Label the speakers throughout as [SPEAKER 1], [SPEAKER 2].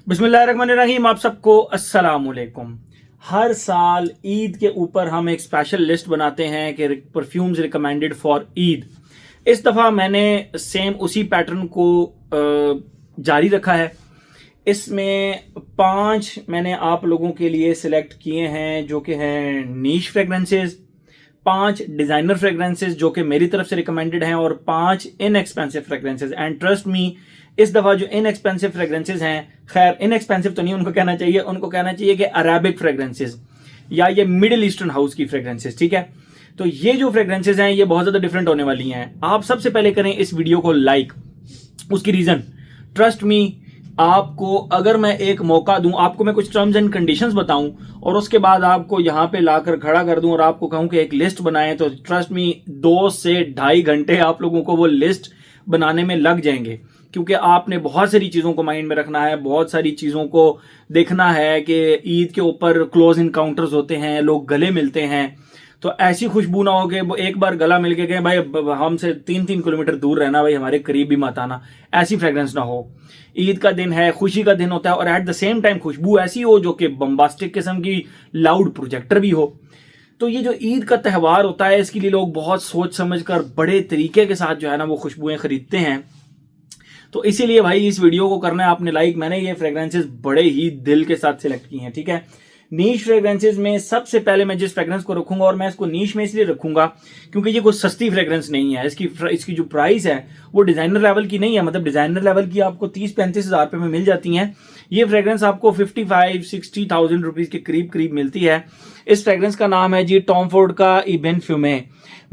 [SPEAKER 1] बिस्मिल्लाहिर्रहमानिर्रहीम। आप सबको अस्सलाम वालेकुम। हर साल ईद के ऊपर हम एक स्पेशल लिस्ट बनाते हैं कि परफ्यूम्स रिकमेंडेड फॉर ईद। इस दफ़ा मैंने सेम उसी पैटर्न को जारी रखा है। इसमें 5 मैंने आप लोगों के लिए सिलेक्ट किए हैं जो कि हैं नीश फ्रेगरेंसेस, 5 डिज़ाइनर फ्रेगरेंसेस जो कि मेरी तरफ से रिकमेंडेड हैं, और 5 inexpensive fragrances. And trust me, इस दफ़ा जो इनएक्सपेंसिव फ्रेगरेंसेस हैं, खैर इनएक्सपेंसिव तो नहीं उनको कहना चाहिए, उनको कहना चाहिए कि अरेबिक फ्रेगरेंसेस या ये मिडिल ईस्टर्न हाउस की फ्रेगरेंसेस। ठीक है, तो ये जो फ्रेगरेंसेस हैं ये बहुत ज़्यादा डिफरेंट होने वाली हैं। आप सबसे पहले करें इस वीडियो को लाइक। उसकी रीज़न, ट्रस्ट मी, आपको अगर मैं एक मौका दूं, आपको मैं कुछ टर्म्स एंड कंडीशंस बताऊं और उसके बाद आपको यहां पे लाकर खड़ा कर दूं और आपको कहूं कि एक लिस्ट बनाएं, तो ट्रस्ट मी 2 से 2.5 घंटे आप लोगों को वो लिस्ट बनाने में लग जाएंगे, क्योंकि आपने बहुत सारी चीज़ों को माइंड में रखना है, बहुत सारी चीज़ों को देखना है कि ईद के ऊपर क्लोज इनकाउंटर्स होते हैं, लोग गले मिलते हैं, तो ऐसी खुशबू ना हो कि वो एक बार गला मिल के गए भाई हमसे 3-3 किलोमीटर दूर रहना, भाई हमारे करीब भी मत आना, ऐसी फ्रेग्रेंस ना हो। ईद का दिन है, खुशी का दिन होता है, और एट द सेम टाइम खुशबू ऐसी हो जो कि बम्बास्टिक किस्म की, लाउड प्रोजेक्टर भी हो। तो ये जो ईद का त्यौहार होता है, इसके लिए लोग बहुत सोच समझ कर बड़े तरीके के साथ जो है ना वो खुशबुएं खरीदते हैं। तो इसीलिए भाई इस वीडियो को करना है आपने लाइक। मैंने ये फ्रेग्रेंसेस बड़े ही दिल के साथ सिलेक्ट की हैं। ठीक है, नीश फ्रेग्रेंसेस में सबसे पहले मैं जिस फ्रेग्रेंस को रखूंगा, और मैं इसको नीश में इसलिए रखूंगा क्योंकि ये कोई सस्ती फ्रेग्रेंस नहीं है। इसकी जो प्राइस है वो डिजाइनर लेवल की नहीं है, मतलब डिजाइनर लेवल की आपको 30-35 हज़ार रुपये में मिल जाती हैं। ये फ्रेग्रेंस आपको 55-60,000 रुपीज़ के करीब करीब मिलती है। इस फ्रेग्रेंस का नाम है जी टॉम फोर्ड का इबन फ्यूमे।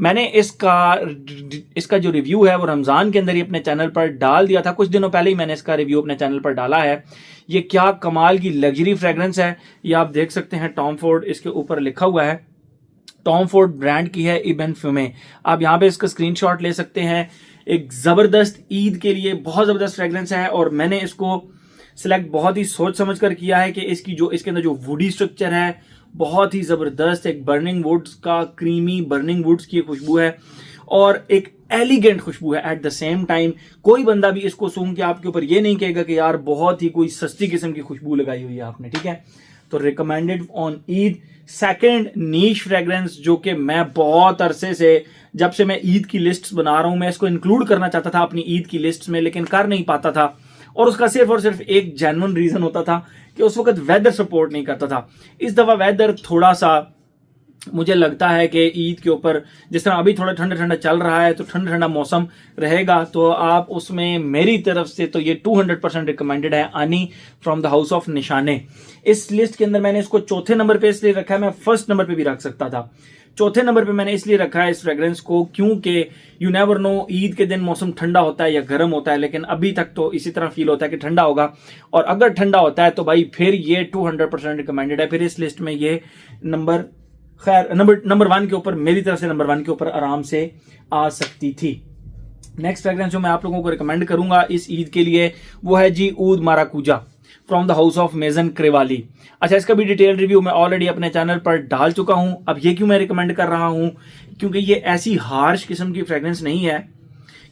[SPEAKER 1] मैंने इसका जो रिव्यू है वो रमज़ान के अंदर ही अपने चैनल पर डाल दिया था, कुछ दिनों पहले ही मैंने इसका रिव्यू अपने चैनल पर डाला है। ये क्या कमाल की लग्जरी फ्रेग्रेंस है, ये आप देख सकते हैं। टॉम फोर्ड इसके ऊपर लिखा हुआ है, टॉम फोर्ड ब्रांड की है इबन फ्यूमे। आप यहाँ पे इसका स्क्रीनशॉट ले सकते हैं। एक ज़बरदस्त ईद के लिए बहुत ज़बरदस्त फ्रेग्रेंस है, और मैंने इसको सिलेक्ट बहुत ही सोच समझ कर किया है कि इसके अंदर जो वुडी स्ट्रक्चर है बहुत ही ज़बरदस्त, एक बर्निंग वुड्स का, क्रीमी बर्निंग वुड्स की खुशबू है, और एक एलिगेंट खुशबू है एट द सेम टाइम। कोई बंदा भी इसको सूंघ के आपके ऊपर ये नहीं कहेगा कि यार बहुत ही कोई सस्ती किस्म की खुशबू लगाई हुई है आपने। ठीक है, तो recommended on Eid. Second niche fragrance जो कि मैं बहुत अरसे से, जब से मैं ईद की लिस्ट बना रहा हूं, मैं इसको इंक्लूड करना चाहता था अपनी ईद की लिस्ट में, लेकिन कर नहीं पाता था, और उसका सिर्फ और सिर्फ एक जेन्युइन रीजन होता था कि उस वक्त वेदर सपोर्ट नहीं करता था। इस दफा वेदर थोड़ा सा मुझे लगता है कि ईद के ऊपर, जिस तरह अभी थोड़ा ठंडा ठंडा चल रहा है, तो ठंडा ठंडा मौसम रहेगा, तो आप उसमें मेरी तरफ से तो ये 200% रिकमेंडेड है, आनी फ्रॉम द हाउस ऑफ निशाने। इस लिस्ट के अंदर मैंने इसको चौथे नंबर पे इसलिए रखा है, मैं फर्स्ट नंबर पे भी रख सकता था। चौथे नंबर पे मैंने इसलिए रखा है इस फ्रेग्रेंस को क्योंकि यू नेवर नो, ईद के दिन मौसम ठंडा होता है या गर्म होता है, लेकिन अभी तक तो इसी तरह फील होता है कि ठंडा होगा, और अगर ठंडा होता है तो भाई फिर ये 200% रिकमेंडेड है। फिर इस लिस्ट में ये नंबर 1 के ऊपर, मेरी तरफ से नंबर 1 के ऊपर आराम से आ सकती थी। नेक्स्ट फ्रेग्रेंस जो मैं आप लोगों को रिकमेंड करूंगा इस ईद के लिए वो है जी ऊद माराकूजा फ्रॉम द हाउस ऑफ मेजन क्रेवाली। अच्छा, इसका भी डिटेल रिव्यू मैं ऑलरेडी अपने चैनल पर डाल चुका हूं। अब ये क्यों मैं रिकमेंड कर रहा हूं, क्योंकि ये ऐसी हार्श किस्म की फ्रेग्रेंस नहीं है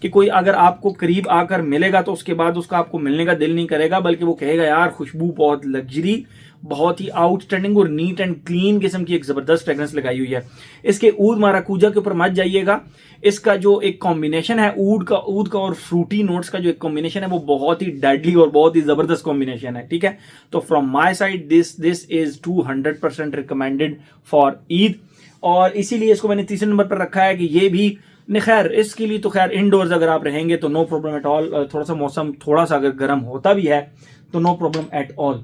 [SPEAKER 1] कि कोई अगर आपको करीब आकर मिलेगा तो उसके बाद उसका आपको मिलने का दिल नहीं करेगा, बल्कि वो कहेगा यार खुशबू बहुत लग्जरी, बहुत ही आउटस्टैंडिंग और नीट एंड क्लीन किस्म की एक जबरदस्त फ्रेग्रेंस लगाई हुई है। इसके ऊद माराकूजा के ऊपर मत जाइएगा, इसका जो एक कॉम्बिनेशन है ऊद का और फ्रूटी नोट्स का जो एक कॉम्बिनेशन है वो बहुत ही डेडली और बहुत ही जबरदस्त कॉम्बिनेशन है। ठीक है, तो from my side this is 200% recommended for Eid, और इसीलिए इसको मैंने तीसरे नंबर पर रखा है कि ये भी नहीं, खैर इसके लिए तो खैर इनडोर्स अगर आप रहेंगे तो नो प्रॉब्लम एट ऑल। थोड़ा सा मौसम थोड़ा सा अगर गर्म होता भी है तो no problem at all.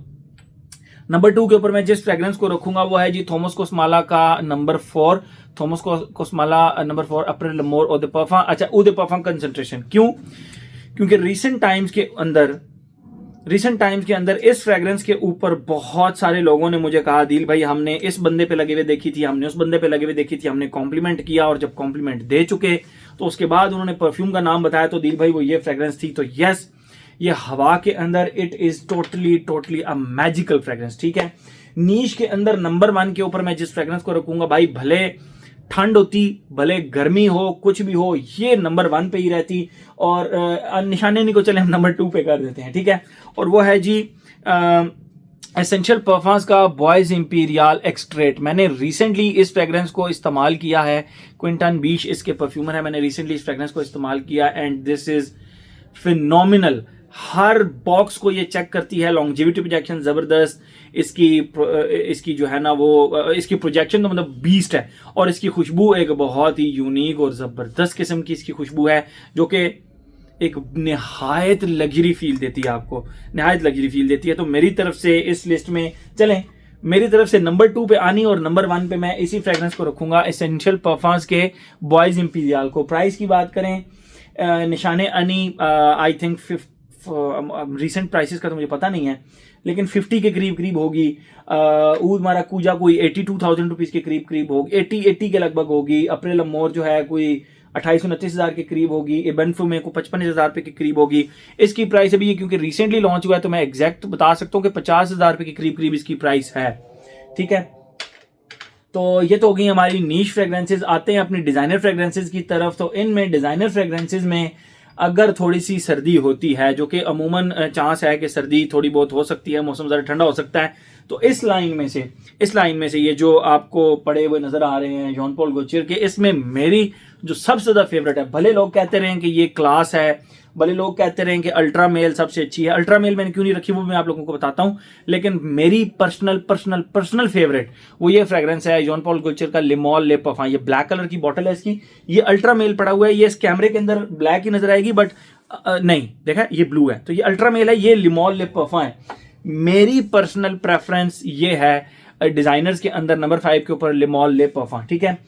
[SPEAKER 1] Number 2 के ऊपर मैं जिस फ्रेग्रेंस को रखूंगा वो है जी थॉमस कोस्माला का number 4, Thomas Kosmala number 4 Apres L'Amour eau de parfum. अच्छा, ओ द परफ्यूम कंसंट्रेशन क्यों, क्योंकि रिसेंट टाइम्स के अंदर इस फ्रेग्रेंस के ऊपर बहुत सारे लोगों ने मुझे कहा दिल भाई हमने इस बंदे पे लगे हुए देखी थी, हमने उस बंदे पे लगे हुए देखी थी, हमने कॉम्प्लीमेंट किया, और जब कॉम्प्लीमेंट दे चुके तो उसके बाद उन्होंने परफ्यूम का नाम बताया तो दिल भाई वो ये फ्रेग्रेंस थी। तो यस, ये हवा के अंदर it is totally a magical fragrance. ठीक है, नीश के अंदर नंबर 1 के ऊपर मैं जिस फ्रेग्रेंस को रखूंगा, भाई भले ठंड होती भले गर्मी हो कुछ भी हो, ये नंबर 1 पे ही रहती, और निशाने को चले हम नंबर 2 पे कर देते हैं। ठीक है, और वो है जी एसेंशियल परफ्यूम्स का बॉयज इंपीरियल एक्सट्रेट, मैंने रिसेंटली इस फ्रेग्रेंस को इस्तेमाल किया है। क्विंटन बीश इसके परफ्यूमर है, मैंने रिसेंटली इस फ्रेग्रेंस को इस्तेमाल किया and this is phenomenal. Her box को ये चेक करती है, लॉन्जेविटी प्रोजेक्शन जबरदस्त, इसकी जो है ना वो इसकी प्रोजेक्शन तो मतलब बीस्ट है, और इसकी खुशबू एक बहुत ही यूनिक और जबरदस्त किस्म की इसकी खुशबू है, जो कि एक निहायत लग्जरी फील देती है आपको, निहायत लग्जरी फील देती है। तो मेरी तरफ से इस लिस्ट में चलें, मेरी तरफ से नंबर 2 पे आनी और नंबर 1 पे मैं इसी फ्रेग्रेंस को रखूंगा, एसेंशियल परफ्यूम्स के बॉयज इंपीरियल को। प्राइस की बात करें, निशाने अनी आई थिंक रिसेंट प्राइसेस का तो मुझे पता नहीं है, लेकिन 50 के करीब करीब होगी। ऊद माराकूजा कोई 82,000 रुपीज़ के करीब करीब होगी, 80 के लगभग होगी। अप्रैल अमोर जो है कोई 28-29 हज़ार के करीब होगी। इबनफू में को 55 हज़ार रुपये के करीब होगी। इसकी प्राइस अभी ये क्योंकि रिसेंटली लॉन्च हुआ है तो मैं एग्जैक्ट बता सकता हूँ कि 50 हज़ार रुपये के करीब करीब इसकी प्राइस है। ठीक है, तो ये तो हो गई हमारी नीश फ्रेग्रेंसेज। आते हैं अपनी डिजाइनर फ्रेग्रेंसेज की तरफ। तो इनमें डिजाइनर फ्रेग्रेंसेज में अगर थोड़ी सी सर्दी होती है, जो कि अमूमन चांस है कि सर्दी थोड़ी बहुत हो सकती है, मौसम ज़रा ठंडा हो सकता है, तो इस लाइन में से ये जो आपको पड़े हुए नजर आ रहे हैं जॉन पॉल गॉटियर के, इसमें मेरी जो सबसे ज्यादा फेवरेट है, भले लोग कहते रहे कि ये क्लास है, भले लोग कहते रहे कि अल्ट्रा मेल सबसे अच्छी है, अल्ट्रा मेल मैंने क्यों नहीं रखी वो मैं आप लोगों को बताता हूं, लेकिन मेरी पर्सनल फेवरेट वो ये फ्रेग्रेंस है जॉन पॉल गॉटियर का लिमॉल ले परफ्यूम। ये ब्लैक कलर की बॉटल है इसकी, ये अल्ट्रा मेल पड़ा हुआ है, ये इस कैमरे के अंदर ब्लैक ही नजर आएगी बट नहीं, देखा ये ब्लू है, तो ये अल्ट्रा मेल है, ये लिमॉल ले परफ्यूम है। मेरी पर्सनल प्रेफरेंस ये है डिजाइनर्स के अंदर नंबर 5 के ऊपर लिमॉल ले परफ्यूम। ठीक है,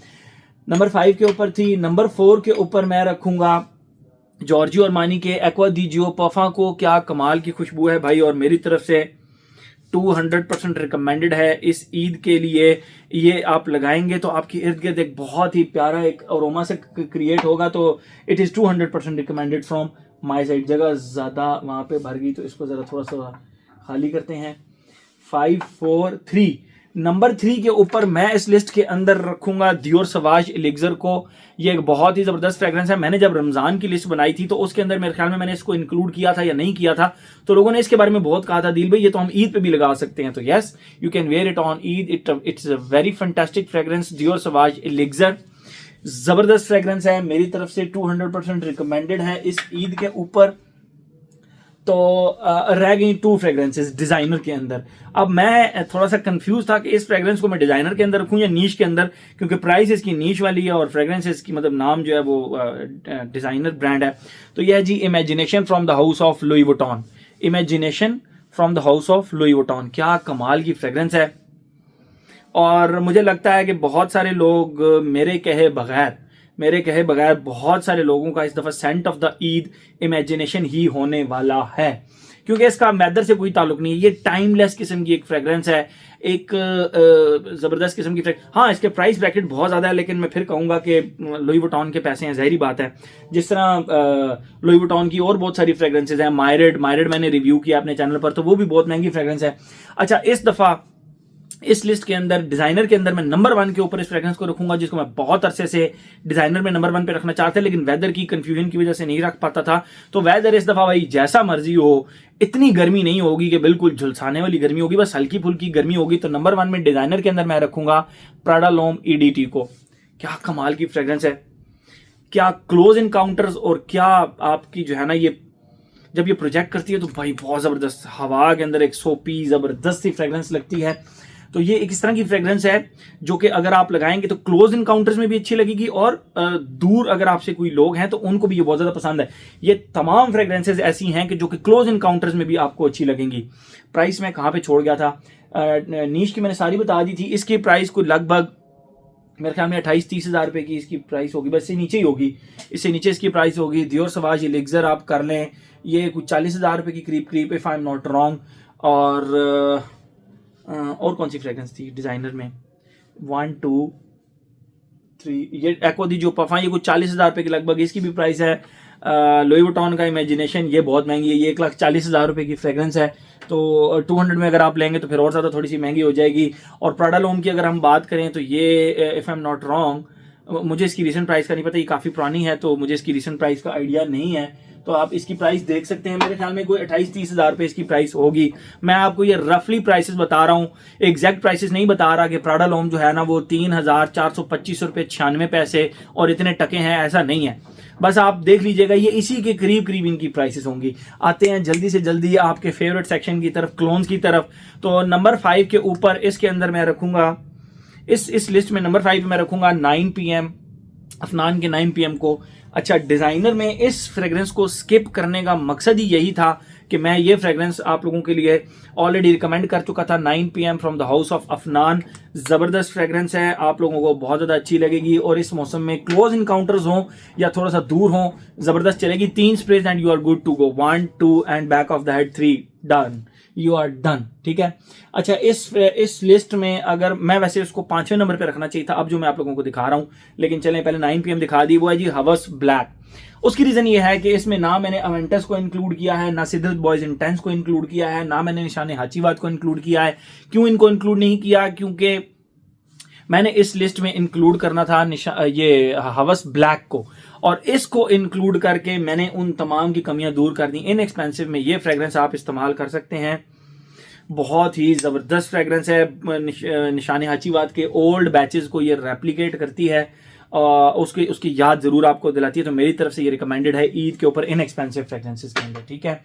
[SPEAKER 1] नंबर 5 के ऊपर थी। नंबर 4 के ऊपर मैं रखूंगा जॉर्जियो अरमानी के एक्वा दी जियो परफ्यूम को। क्या कमाल की खुशबू है भाई, और मेरी तरफ से 200% रिकमेंडेड है इस ईद के लिए। ये आप लगाएंगे तो आपके इर्द गिर्द एक बहुत ही प्यारा एक अरोमा से क्रिएट होगा, तो it is 200% recommended from my side. जगह ज़्यादा वहाँ पे भर गई तो इसको ज़रा थोड़ा सा खाली करते हैं। 5, 4, 3 नंबर 3 के ऊपर मैं इस लिस्ट के अंदर रखूंगा दियोर सवाज एलिक्सर को। ये एक बहुत ही जबरदस्त फ्रेग्रेंस है। मैंने जब रमजान की लिस्ट बनाई थी तो उसके अंदर मेरे ख्याल में मैंने इसको इंक्लूड किया था या नहीं किया था, तो लोगों ने इसके बारे में बहुत कहा था, दिल भाई ये तो हम ईद पे भी लगा सकते हैं। तो yes, you can wear it on Eid, it's a very fantastic fragrance. Dior Sauvage Elixir जबरदस्त फ्रेग्रेंस है, मेरी तरफ से 200% रिकमेंडेड है इस ईद के ऊपर। तो रह गई 2 फ्रेग्रेंसेस डिजाइनर के अंदर। अब मैं थोड़ा सा कंफ्यूज था कि इस फ्रेग्रेंस को मैं डिजाइनर के अंदर रखूं या नीश के अंदर, क्योंकि प्राइस इसकी नीश वाली है और फ्रेग्रेंस इसकी मतलब नाम जो है वो डिजाइनर ब्रांड है। तो यह जी Imagination from the house of Louis Vuitton. Imagination from the house of Louis Vuitton, क्या कमाल की फ्रेग्रेंस है। और मुझे लगता है कि बहुत सारे लोग मेरे कहे बगैर बहुत सारे लोगों का इस दफा scent of the Eid Imagination ही होने वाला है, क्योंकि इसका मैदर से कोई ताल्लुक नहीं है। ये टाइमलेस किस्म की एक फ्रेग्रेंस है, एक जबरदस्त किस्म की फ्रेग्रेंस। हाँ, इसके प्राइस ब्रैकेट बहुत ज्यादा है, लेकिन मैं फिर कहूंगा कि लुई वुइटन के पैसे हैं, ज़ाहिरी बात है। जिस तरह लुई वुइटन की और बहुत सारी फ्रेग्रेंसेज हैं। मायरेड मैंने रिव्यू किया अपने चैनल पर, तो वो भी बहुत महंगी फ्रेग्रेंस है। अच्छा, इस दफा इस लिस्ट के अंदर डिजाइनर के अंदर मैं नंबर 1 के ऊपर इस फ्रेग्रेंस को रखूंगा, जिसको मैं बहुत अरसे से डिजाइनर में नंबर 1 पे रखना चाहता, लेकिन वेदर की कंफ्यूजन की वजह से नहीं रख पाता था। तो वेदर इस दफा भाई जैसा मर्जी हो, इतनी गर्मी नहीं होगी कि बिल्कुल झुलसाने वाली गर्मी होगी, बस हल्की फुल्की गर्मी होगी। तो नंबर 1 में डिजाइनर के अंदर मैं रखूंगा प्राडा लोम EDT को। क्या कमाल की फ्रेग्रेंस है, क्या क्लोज इनकाउंटर्स, और क्या आपकी जो है ना ये जब ये प्रोजेक्ट करती है तो भाई बहुत जबरदस्त हवा के अंदर एक सोपी जबरदस्त सी फ्रेग्रेंस लगती है। तो ये एक इस तरह की फ्रेग्रेंस है जो कि अगर आप लगाएंगे तो क्लोज इनकाउंटर्स में भी अच्छी लगेगी, और दूर अगर आपसे कोई लोग हैं तो उनको भी ये बहुत ज्यादा पसंद है। ये तमाम फ्रेग्रेंसेज ऐसी हैं कि जो कि क्लोज इनकाउंटर्स में भी आपको अच्छी लगेंगी। प्राइस में कहाँ पे छोड़ गया था, नीश की मैंने सारी बता दी थी। इसकी प्राइस को लगभग मेरे ख्याल में 28-30 हज़ार रुपये की इसकी प्राइस होगी, बस इससे नीचे ही होगी, इससे नीचे इसकी प्राइस होगी। दियोर सवाज एलिक्सर आप कर लें, ये कुछ 40 हज़ार रुपये की करीब if I am not wrong. और कौन सी फ्रेग्रेंस थी डिजाइनर में, 1, 2, 3, ये एक्वा दी जो परफ्यूम, ये कुछ 40 हज़ार रुपये की लगभग इसकी भी प्राइस है। लुई वुइटन का इमेजिनेशन ये बहुत महंगी है, ये 1,40,000 रुपये की फ्रेग्रेंस है। तो 200 में अगर आप लेंगे तो फिर और ज़्यादा थोड़ी सी महंगी हो जाएगी। और प्राडा लोम की अगर हम बात करें तो ये if I am not wrong, मुझे इसकी रीसेंट प्राइस का नहीं पता, ये काफ़ी पुरानी है तो मुझे इसकी रीसेंट प्राइस का आइडिया नहीं है। तो आप इसकी प्राइस देख सकते हैं। मेरे ख्याल में कोई 28-30 हज़ार रुपये इसकी प्राइस होगी। मैं आपको ये रफली प्राइसेस बता रहा हूँ, एग्जैक्ट प्राइसेस नहीं बता रहा कि प्राडा लॉम जो है ना वो 3,425 रुपये 96 पैसे और इतने टके हैं, ऐसा नहीं है। बस आप देख लीजिएगा, ये इसी के करीब करीब इनकी प्राइसेस होंगी। आते हैं जल्दी से जल्दी आपके फेवरेट सेक्शन की तरफ, क्लोन्स की तरफ। तो नंबर 5 के ऊपर इसके अंदर मैं रखूंगा, इस लिस्ट में नंबर 5 में मैं रखूंगा 9 PM, अफनान के 9 PM को। अच्छा, डिजाइनर में इस फ्रेग्रेंस को स्किप करने का मकसद ही यही था कि मैं ये फ्रेग्रेंस आप लोगों के लिए ऑलरेडी रिकमेंड कर चुका था। 9 PM from the house of Afnan, जबरदस्त फ्रेग्रेंस है, आप लोगों को बहुत ज्यादा अच्छी लगेगी। और इस मौसम में क्लोज इनकाउंटर्स हो या थोड़ा सा दूर हो, जबरदस्त चलेगी। 3 sprays and you are good to go. 1, 2 and back of the head 3, done, you are done. ठीक है। अच्छा, इस लिस्ट में अगर मैं, वैसे उसको 5वें नंबर पे रखना चाहिए था, अब जो मैं आप लोगों को दिखा रहा हूं, लेकिन चलें पहले 9 PM दिखा दी। वो है जी हवस ब्लैक। उसकी रीजन ये है कि इसमें ना मैंने अवेंटस को इंक्लूड किया है, ना सिद्दत बॉयज इंटेंस को इंक्लूड किया है, ना मैंने निशान हाचीवाद को इंक्लूड किया है। क्यों इनको इंक्लूड नहीं किया? क्योंकि मैंने इस लिस्ट में इंक्लूड करना था ये हवस ब्लैक को, और इसको इंक्लूड करके मैंने उन तमाम की कमियां दूर कर दी। इनएक्सपेंसिव में ये फ्रेग्रेंस आप इस्तेमाल कर सकते हैं, बहुत ही ज़बरदस्त फ्रेग्रेंस है। निशान हाचीवाद के ओल्ड बैचेस को ये रेप्लिकेट करती है, उसकी याद ज़रूर आपको दिलाती है। तो मेरी तरफ से ये रिकमेंडेड है ईद के ऊपर इनएक्सपेंसिव फ्रेग्रेंसेस के अंदर। ठीक है,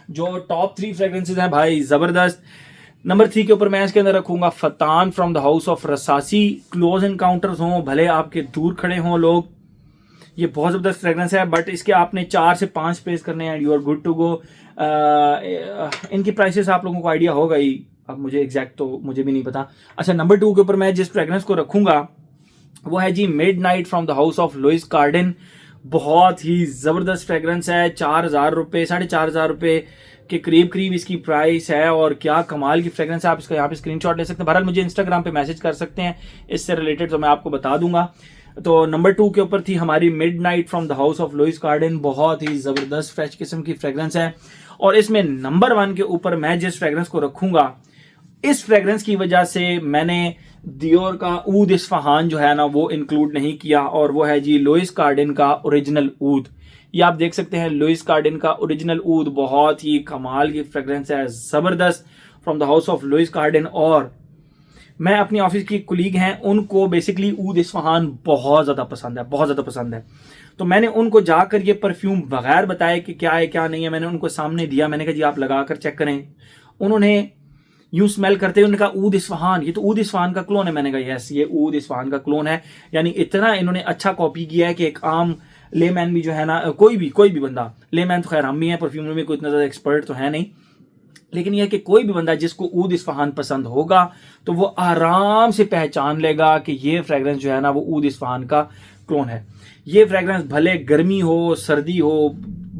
[SPEAKER 1] जो टॉप 3 फ्रेग्रेंसेस हैं भाई, ज़बरदस्त। नंबर 3 के ऊपर मैं इसके अंदर रखूंगा Fattan from the house of Rasasi. Close Encounters हों, भले आपके दूर खड़े हों लोग, ये बहुत ज़बरदस्त फ्रेग्रेंस है। बट इसके आपने 4 से 5 स्प्रेज करने हैं, you are good to go. इनकी प्राइसेस आप लोगों को आइडिया होगा ही, अब मुझे एग्जैक्ट तो मुझे भी नहीं पता। अच्छा, नंबर 2 के ऊपर मैं जिस फ्रेग्रेंस को रखूंगा वो है जी Midnight from the house of Louis Cardin. बहुत ही ज़बरदस्त फ्रेग्रेंस है। 4,000 रुपये, 4,500 रुपये के करीब करीब इसकी प्राइस है, और क्या कमाल की फ्रेग्रेंस है। आप इसका यहाँ पे स्क्रीनशॉट ले सकते हैं। बहरहाल मुझे इंस्टाग्राम पे मैसेज कर सकते हैं इससे रिलेटेड, तो मैं आपको बता दूंगा। तो नंबर 2 के ऊपर थी हमारी Midnight from the house of Louis Cardin. बहुत ही ज़बरदस्त फ्रेश किस्म की फ्रेग्रेंस है। और इसमें नंबर 1 के ऊपर मैं जिस फ्रेग्रेंस को रखूंगा, इस फ्रेग्रेंस की वजह से मैंने दियोर का ऊद इस्फहान जो है ना वो इंक्लूड नहीं किया, और वो है जी लुइस कार्डिन का ओरिजिनल ऊद। ये आप देख सकते हैं, लुइस कार्डिन का ओरिजिनल ऊद, बहुत ही कमाल की फ्रेग्रेंस है, ज़बरदस्त, from the house of Louis Cardin. और मैं अपनी ऑफिस की कुलीग हैं, उनको बेसिकली ऊद इस्फहान बहुत ज़्यादा पसंद है, बहुत ज़्यादा पसंद है। तो मैंने उनको जाकर ये परफ्यूम बगैर बताए कि क्या है क्या नहीं है, मैंने उनको सामने दिया। मैंने कहा जी आप लगा कर चेक करें। उन्होंने यूं स्मेल करते हुए उन्होंने कहा ऊद इस्फहान, ये तो ऊद इस्फहान का क्लोन है। मैंने कहा यस, ये ऊद इस्फहान का क्लोन है। यानी इतना इन्होंने अच्छा कॉपी किया है कि एक आम लेमैन भी जो है ना, कोई भी बंदा, लेमैन तो खैर हम भी हैं, परफ्यूम में कोई इतना ज़्यादा एक्सपर्ट तो है नहीं, लेकिन यह कि कोई भी बंदा जिसको ऊद इस्फहान पसंद होगा तो वो आराम से पहचान लेगा कि ये फ्रेग्रेंस जो है ना वो ऊद इस्फहान का क्लोन है। ये फ्रेग्रेंस भले गर्मी हो, सर्दी हो,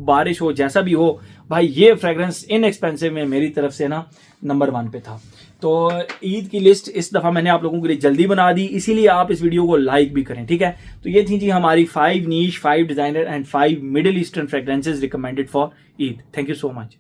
[SPEAKER 1] बारिश हो, जैसा भी हो भाई, ये फ्रेग्रेंस इनएक्सपेंसिव में मेरी तरफ से ना नंबर 1 पे था। तो ईद की लिस्ट इस दफ़ा मैंने आप लोगों के लिए जल्दी बना दी, इसीलिए आप इस वीडियो को लाइक भी करें। ठीक है, तो ये थी जी हमारी 5 नीश, 5 designer and 5 middle eastern fragrances recommended for Eid. Thank you so much.